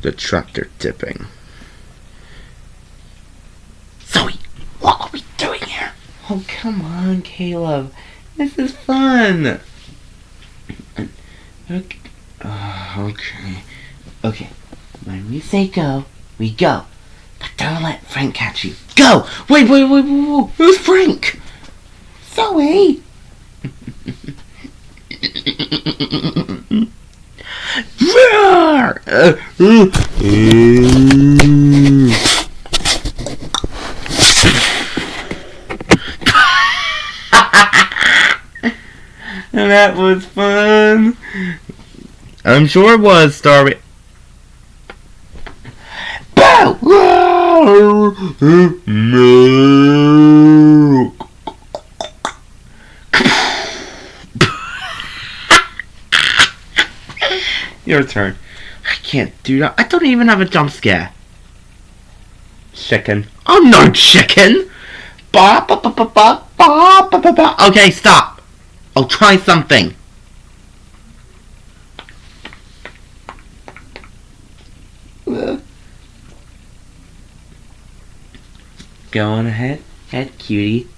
the tractor tipping. Zoey, what are we doing here? Oh, come on, Caleb. This is fun. Okay. Okay. When we say go, we go. But don't let Frank catch you. Go! Wait. Who's Frank? Zoey! That was fun. I'm sure it was, Starry. Bow! Your turn. I can't do that. I don't even have a jump scare. Chicken. I'm no chicken. Okay, stop. I'll try something. Go on ahead, cutie.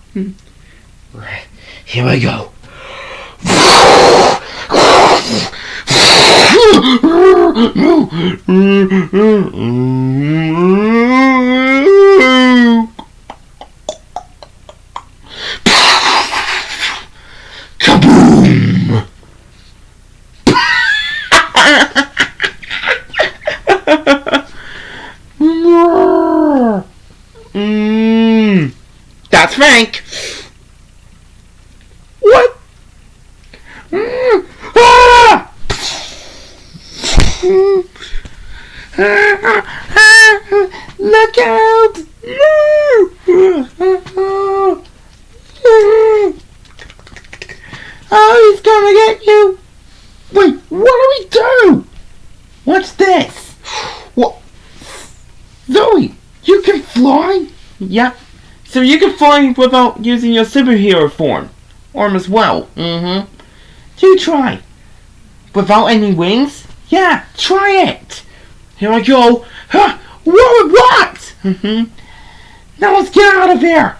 Here I go. Kaboom! That's Frank. What? Look out! Oh, he's gonna get you! Wait, what do we do? What's this? What? Zoey, you can fly? Yep. So you can fly without using your superhero form as well. You try. Without any wings? Yeah, try it. Here I go. Huh? What? Now let's get out of here.